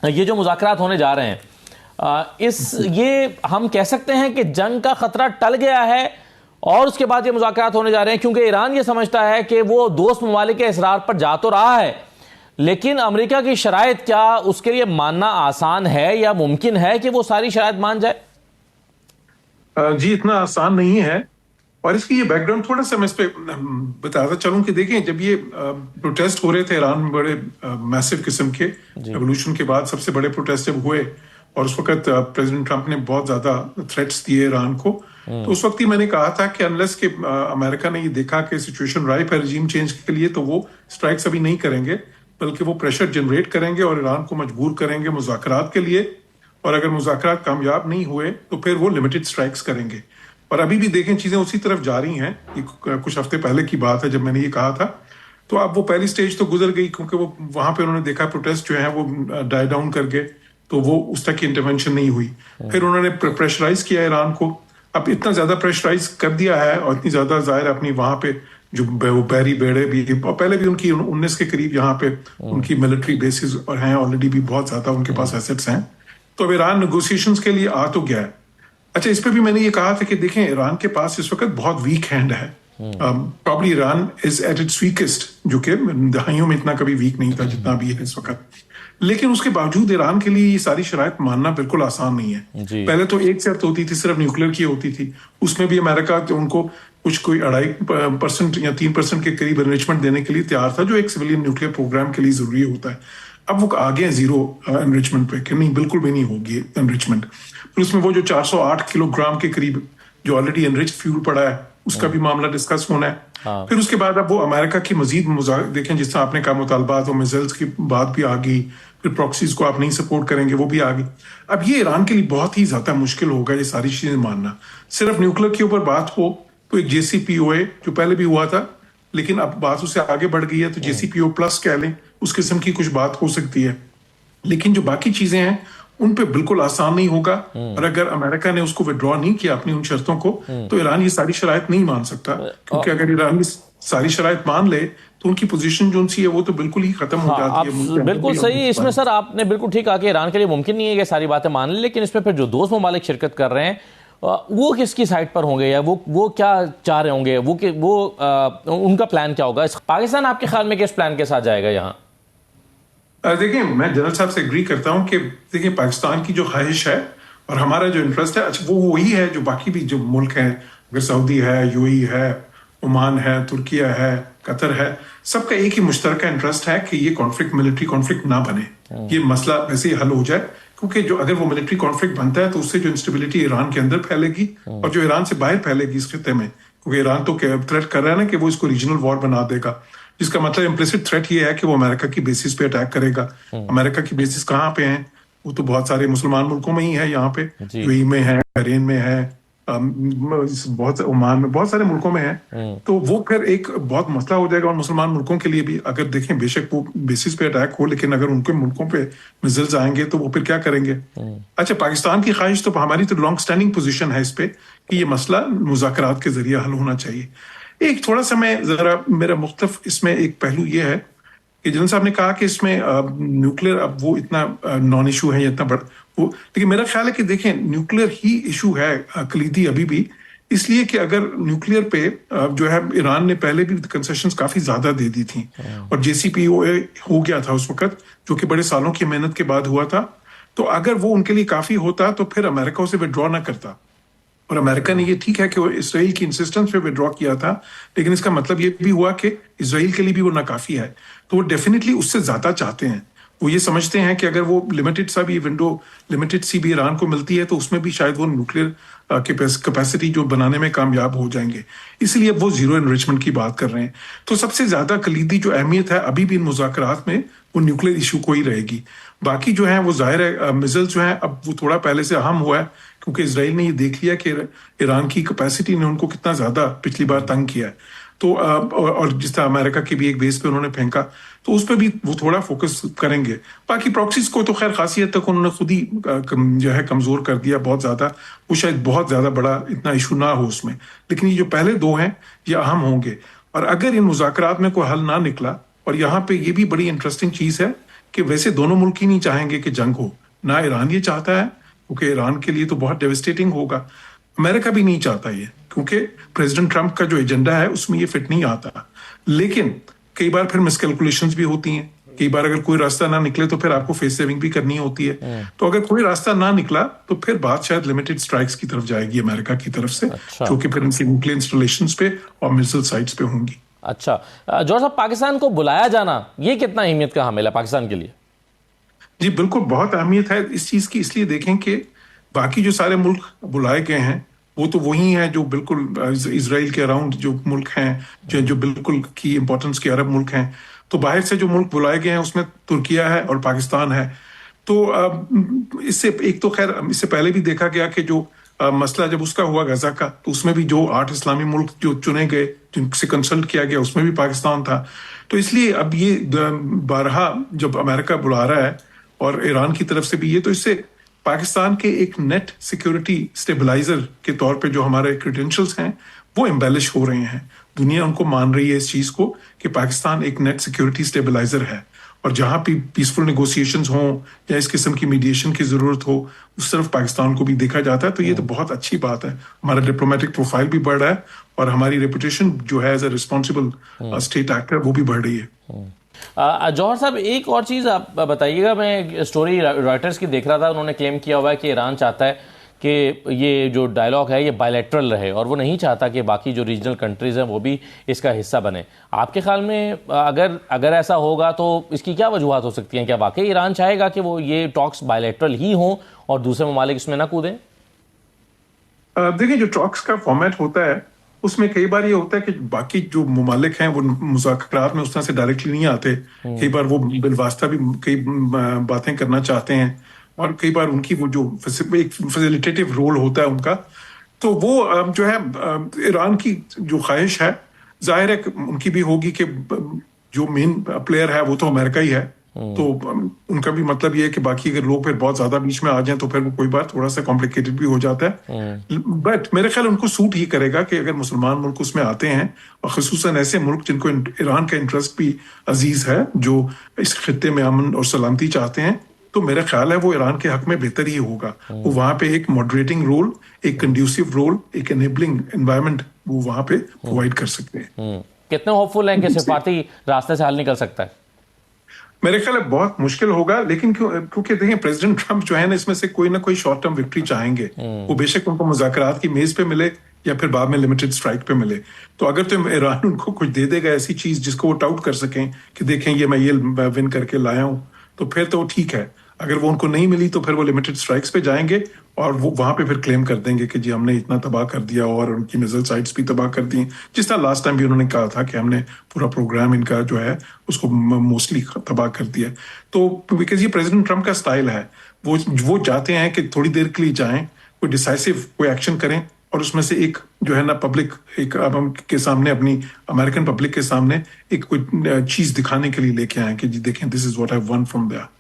یہ جو مذاکرات ہونے جا رہے ہیں یہ ہم کہہ سکتے ہیں کہ جنگ کا خطرہ ٹل گیا ہے اور اس کے بعد یہ مذاکرات ہونے جا رہے ہیں، کیونکہ ایران یہ سمجھتا ہے کہ وہ دوست ممالک کے اصرار پر جا تو رہا ہے، لیکن امریکہ کی شرائط کیا اس کے لیے ماننا آسان ہے یا ممکن ہے کہ وہ ساری شرائط مان جائے؟ جی اتنا آسان نہیں ہے، اور اس کی یہ بیک گراؤنڈ تھوڑا سا میں اس پہ بتاتا چلوں کہ دیکھیں جب یہ پروٹیسٹ ہو رہے تھے ایران میں بڑے میسو قسم کے ریولوشن کے بعد سب سے بڑے پروٹیسٹ جب ہوئے اور اس وقت پریزیڈنٹ ٹرمپ نے بہت زیادہ تھریٹس دیے ایران کو، تو اس وقت ہی میں نے کہا تھا کہ انلیس کہ امریکہ نے یہ دیکھا کہ سچویشن رائپ ہے رجیم چینج کے لیے تو وہ اسٹرائکس ابھی نہیں کریں گے، بلکہ وہ پریشر جنریٹ کریں گے اور ایران کو مجبور کریں گے مذاکرات کے لیے، اور اگر مذاکرات کامیاب نہیں ہوئے تو پھر وہ لمیٹڈ اسٹرائکس کریں گے۔ اور ابھی بھی دیکھیں چیزیں اسی طرف جاری ہیں، کچھ ہفتے پہلے کی بات ہے جب میں نے یہ کہا تھا، تو اب وہ پہلی سٹیج تو گزر گئی کیونکہ وہ وہاں پہ انہوں نے دیکھا پروٹیسٹ جو ہیں وہ ڈائی ڈاؤن کر گئے، تو وہ اس تک کی انٹرونشن نہیں ہوئی۔ پھر انہوں نے پریشرائز کیا ایران کو، اب اتنا زیادہ پریشرائز کر دیا ہے اور اتنی زیادہ ظاہر اپنی وہاں پہ جو بحری بیڑے بھی، اور پہلے بھی ان کی 19 کے قریب یہاں پہ ان کی ملٹری بیسز اور ہیں آلریڈی بھی بہت زیادہ ان کے پاس ایسٹس ہیں، تو اب ایران نیگوسیشنز کے لیے آ تو گیا ہے۔ اچھا اس پہ بھی میں نے یہ کہا تھا کہ دیکھیں ایران کے پاس اس وقت بہت ویک ہینڈ ہے، probably Iran is at its weakest, جو کہ دہائیوں میں اتنا کبھی ویک نہیں تھا جتنا بھی ہے اس وقت، لیکن اس کے باوجود ایران کے لیے یہ ساری شرائط ماننا بالکل آسان نہیں ہے۔ پہلے تو ایک شرط ہوتی تھی صرف نیوکلیر کی ہوتی تھی، اس میں بھی امریکہ ان کو کوئی 2.5% یا 3% کے قریب انریچمنٹ دینے کے لیے تیار تھا، جو ایک سویلین نیوکلیر پروگرام کے لیے ضروری ہوتا ہے۔ اب وہ آگے ہیں زیرو انریچمنٹ پہ کہ نہیں بالکل بھی نہیں ہوگی انریچمنٹ۔ پھر اس میں وہ جو 408 کلو گرام کے قریب جو آلریڈی انریچ فیول پڑا ہے اس کا بھی معاملہ ڈسکس ہونا ہے۔ پھر اس کے بعد اب وہ امریکہ کی مزید دیکھیں جس طرح آپ نے کہا مطالبات اور میزائلز کی بات بھی آ گئی، پھر پراکسیز کو آپ نہیں سپورٹ کریں گے وہ بھی آ گئی۔ اب یہ ایران کے لیے بہت ہی زیادہ مشکل ہوگا یہ ساری چیزیں ماننا۔ صرف نیوکلیر کے اوپر بات ہو تو ایک JCPOA جو پہلے بھی ہوا تھا لیکن اب بات اس سے آگے بڑھ گئی ہے، تو JCPOA پلس کہہ لیں، اس قسم کی کچھ بات ہو سکتی ہے، لیکن جو باقی چیزیں ہیں ان پہ بالکل آسان نہیں ہوگا، اور اگر امریکہ نے اس کو وڈرا نہیں کیا اپنی ان شرطوں کو تو ایران یہ ساری شرائط نہیں مان سکتا، کیونکہ اگر ایران یہ ساری شرائط مان لے تو ان کی پوزیشن جو ان سی ہے وہ تو بالکل ہی ختم ہو جاتی ہے۔ بالکل صحیح، اس میں سر آپ نے بالکل ٹھیک کہا کہ ایران کے لیے ممکن نہیں ہے کہ ساری باتیں مان لیں، لیکن اس میں پھر جو دوست ممالک شرکت کر رہے ہیں وہ کس کی سائٹ پر ہوں گے، یا وہ کیا چاہ رہے ہوں گے، وہ ان کا پلان کیا ہوگا؟ پاکستان آپ کے خیال میں کس پلان کے ساتھ جائے گا یہاں؟ دیکھیں میں جنرل صاحب سے ایگری کرتا ہوں کہ دیکھیں پاکستان کی جو خواہش ہے اور ہمارا جو انٹرسٹ ہے، اچھا وہ وہی ہے جو باقی بھی جو ملک ہیں، اگر سعودی ہے، UAE ہے، عمان ہے، ترکیہ ہے، قطر ہے، سب کا ایک ہی مشترکہ انٹرسٹ ہے کہ یہ کانفلکٹ ملٹری کانفلکٹ نہ بنے، یہ مسئلہ ویسے ہی حل ہو جائے، کیونکہ جو اگر وہ ملٹری کانفلکٹ بنتا ہے تو اس سے جو انسٹیبلٹی ایران کے اندر پھیلے گی اور جو ایران سے باہر پھیلے گی اس خطے میں، کیونکہ ایران تو تھریٹ کر رہا ہے نا کہ وہ اس کو ریجنل وار بنا دے گا، جس کا مطلب امپلیسٹ تھریٹ یہ ہے کہ وہ امریکہ کی بیسس پہ اٹیک کرے گا۔ امریکہ کی بیسس کہاں پہ ہیں؟ وہ تو بہت سارے مسلمان ملکوں میں ہی ہے، یہاں پہ UAE میں ہے، بحرین میں ہے، بہت عمان میں، بہت سارے ملکوں میں ہے، تو وہ پھر ایک بہت مسئلہ ہو جائے گا اور مسلمان ملکوں کے لیے بھی۔ اگر دیکھیں بے شک وہ بیسس پہ اٹیک ہو، لیکن اگر ان کے ملکوں پہ میزائلز آئیں گے تو وہ پھر کیا کریں گے؟ اچھا پاکستان کی خواہش تو ہماری تو لانگ اسٹینڈنگ پوزیشن ہے اس پہ کہ یہ مسئلہ مذاکرات کے ذریعے حل ہونا چاہیے۔ ایک تھوڑا سا میں ذرا میرا مختلف اس میں ایک پہلو یہ ہے کہ جنرل صاحب نے کہا کہ اس میں نیوکلیر اب وہ اتنا نان ایشو ہے یا اتنا بڑا وہ، لیکن میرا خیال ہے کہ دیکھیں نیوکلیر ہی ایشو ہے کلیدی ابھی بھی، اس لیے کہ اگر نیوکلیر پہ جو ہے ایران نے پہلے بھی کنسیشنز کافی زیادہ دے دی تھیں اور JCPOA ہو گیا تھا اس وقت، جو کہ بڑے سالوں کی محنت کے بعد ہوا تھا، تو اگر وہ ان کے لیے کافی ہوتا تو پھر امریکہ اسے وڈرا نہ کرتا، اور امریکہ نے یہ ٹھیک ہے کہ وہ اسرائیل کی انسسٹنس پہ وڈرا کیا تھا، لیکن اس کا مطلب یہ بھی ہوا کہ اسرائیل کے لیے بھی وہ ناکافی ہے، تو وہ ڈیفینیٹلی اس سے زیادہ چاہتے ہیں۔ وہ یہ سمجھتے ہیں کہ اگر وہ لمیٹڈ سا بھی ونڈو لمیٹڈ سی بھی ایران کو ملتی ہے تو اس میں بھی شاید وہ نیوکلیر کیپیسٹی جو بنانے میں کامیاب ہو جائیں گے، اس لیے اب وہ زیرو انریچمنٹ کی بات کر رہے ہیں۔ تو سب سے زیادہ کلیدی جو اہمیت ہے ابھی بھی ان مذاکرات میں وہ نیوکلیر ایشو کو ہی رہے گی۔ باقی جو ہیں وہ ظاہر ہے میزائل جو ہیں اب وہ تھوڑا پہلے سے اہم ہوا ہے، کیونکہ اسرائیل نے یہ دیکھ لیا کہ ایران کی کیپیسٹی نے ان کو کتنا زیادہ پچھلی بار تنگ کیا ہے، تو اور جس طرح امریکہ کی بھی ایک بیس پہ انہوں نے پھینکا، تو اس پہ بھی وہ تھوڑا فوکس کریں گے۔ باقی پراکسیز کو تو خیر خاصیت تک انہوں نے خود ہی جو ہے کمزور کر دیا بہت زیادہ، وہ شاید بہت زیادہ بڑا اتنا ایشو نہ ہو اس میں، لیکن یہ جو پہلے دو ہیں یہ اہم ہوں گے۔ اور اگر ان مذاکرات میں کوئی حل نہ نکلا، اور یہاں پہ یہ بھی بڑی انٹرسٹنگ چیز ہے کہ ویسے دونوں ملک ہی نہیں چاہیں گے کہ جنگ ہو, نہ ایران یہ چاہتا ہے کیونکہ ایران کے لیے تو بہت ڈیوسٹیٹنگ ہوگا, امریکہ بھی نہیں چاہتا یہ کیونکہ پریزیڈنٹ ٹرمپ کا جو ایجنڈا ہے اس میں یہ فٹ نہیں آتا. لیکن کئی بار پھر مس کیلکولیشنز بھی ہوتی ہیں, کئی بار اگر کوئی راستہ نہ نکلے تو پھر آپ کو فیس سیونگ بھی کرنی ہوتی ہے. تو اگر کوئی راستہ نہ نکلا تو پھر بات شاید لمیٹڈ اسٹرائکس کی طرف جائے گی امریکہ کی طرف سے, جو کہ پھر ان کی نیوکلیئر انسٹالیشنز پہ اور میزائل سائٹس پہ ہوں گی. اچھا جوہر صاحب, پاکستان کو بلایا جانا یہ کتنا اہمیت کا حامل ہے پاکستان کے لیے؟ جی بالکل بہت اہمیت ہے اس چیز کی, اس لیے دیکھیں کہ باقی جو سارے ملک بلائے گئے ہیں وہ تو وہی ہیں جو بالکل اسرائیل کے اراؤنڈ جو ملک ہیں, جو بالکل کی امپورٹنس کے عرب ملک ہیں. تو باہر سے جو ملک بلائے گئے ہیں اس میں ترکیہ ہے اور پاکستان ہے. تو اس سے ایک تو خیر اس سے پہلے بھی دیکھا گیا کہ جو مسئلہ جب اس کا ہوا غزہ کا, تو اس میں بھی جو 8 اسلامی ملک جو چنے گئے جن سے کنسلٹ کیا گیا اس میں بھی پاکستان تھا. تو اس لیے اب یہ بارہا جب امریکہ بلا رہا ہے اور ایران کی طرف سے بھی یہ, تو اس سے پاکستان کے ایک نیٹ سیکیورٹی اسٹیبلائزر کے طور پہ جو ہمارے کریڈینشلز ہیں وہ امبیلش ہو رہے ہیں. دنیا ان کو مان رہی ہے اس چیز کو کہ پاکستان ایک نیٹ سیکیورٹی اسٹیبلائزر ہے, اور جہاں بھی پیسفل نیگوسیشنز ہوں یا اس قسم کی میڈیشن کی ضرورت ہو اس طرف پاکستان کو بھی دیکھا جاتا ہے. تو یہ تو بہت اچھی بات ہے, ہمارا ڈپلومیٹک پروفائل بھی بڑھ رہا ہے اور ہماری ریپوٹیشن جو ہے as a responsible state actor وہ بھی بڑھ رہی ہے. جوہر صاحب ایک اور چیز آپ بتائیے گا, میں اسٹوری رائٹرز کی دیکھ رہا تھا, انہوں نے کلیم کیا ہوا ہے کہ ایران چاہتا ہے کہ یہ جو ڈائلاگ ہے یہ بائیلیٹرل رہے اور وہ نہیں چاہتا کہ باقی جو ریجنل کنٹریز ہیں وہ بھی اس کا حصہ بنے. آپ کے خیال میں اگر ایسا ہوگا تو اس کی کیا وجوہات ہو سکتی ہیں؟ کیا واقعی ایران چاہے گا کہ وہ یہ ٹاکس بائیلیٹرل ہی ہوں اور دوسرے ممالک اس میں نہ کودیں؟ دیکھیں جو ٹاکس کا فارمیٹ ہوتا ہے اس میں کئی بار یہ ہوتا ہے کہ باقی جو ممالک ہیں وہ مذاکرات میں اس طرح سے ڈائریکٹلی نہیں آتے, کئی بار وہ بالواسطہ بھی کئی باتیں کرنا چاہتے ہیں, اور کئی بار ان کی وہ جو ایک فیسیلیٹیٹیو رول ہوتا ہے ان کا, تو وہ جو ہے ایران کی جو خواہش ہے ظاہر ہے ان کی بھی ہوگی کہ جو مین پلیئر ہے وہ تو امریکہ ہی ہے. تو ان کا بھی مطلب یہ ہے کہ باقی اگر لوگ پھر بہت زیادہ بیچ میں آ جائیں تو پھر وہ کوئی بات تھوڑا سا کمپلیکیٹڈ بھی ہو جاتا ہے. بٹ میرے خیال ان کو سوٹ ہی کرے گا کہ اگر مسلمان ملک اس میں آتے ہیں, اور خصوصاً ایسے ملک جن کو ایران کا انٹرسٹ بھی عزیز ہے, جو اس خطے میں امن اور سلامتی چاہتے ہیں, تو میرا خیال ہے وہ ایران کے حق میں بہتر ہی ہوگا. وہ وہاں پہ ایک ماڈریٹنگ رول, ایک کنڈیوسو رول, ایک انیبلنگ انوائرمنٹ وہ وہاں پہ پرووائڈ کر سکتے ہیں. کتنے ہوپ فل ہیں کہ سفارتی راستے سے حل نکل سکتا ہے؟ میرے خیال ہے بہت مشکل ہوگا, لیکن کیونکہ دیکھیں پریزیڈنٹ ٹرمپ جو ہے نا اس میں سے کوئی نہ کوئی شارٹ ٹرم وکٹری چاہیں گے. وہ بے شک ان کو مذاکرات کی میز پہ ملے یا پھر بعد میں لمیٹڈ اسٹرائک پہ ملے. تو اگر تو ایران ان کو کچھ دے دے گا ایسی چیز جس کو وہ ٹاؤٹ کر سکیں کہ دیکھیں یہ میں یہ ون کر کے لایا ہوں, تو پھر تو ٹھیک ہے. اگر وہ ان کو نہیں ملی تو پھر وہ لمیٹڈ اسٹرائکس پہ جائیں گے اور وہ وہاں پہ پھر کلیم کر دیں گے کہ جی ہم نے اتنا تباہ کر دیا اور ان کی میزائل سائٹس بھی تباہ کر دی, جس طرح لاسٹ ٹائم بھی انہوں نے کہا تھا کہ ہم نے پورا پروگرام ان کا جو ہے اس کو موسٹلی تباہ کر دیا. تو بیکاز یہ پریزیڈنٹ ٹرمپ کا سٹائل ہے, وہ چاہتے ہیں کہ تھوڑی دیر کے لیے جائیں, کوئی ڈیسائسو کوئی ایکشن کریں اور اس میں سے ایک جو ہے نا پبلک ایک کے سامنے, اپنی امریکن پبلک کے سامنے ایک کوئی چیز دکھانے کے لیے لے کے آئیں کہ جی دیکھیں this is what I won from their.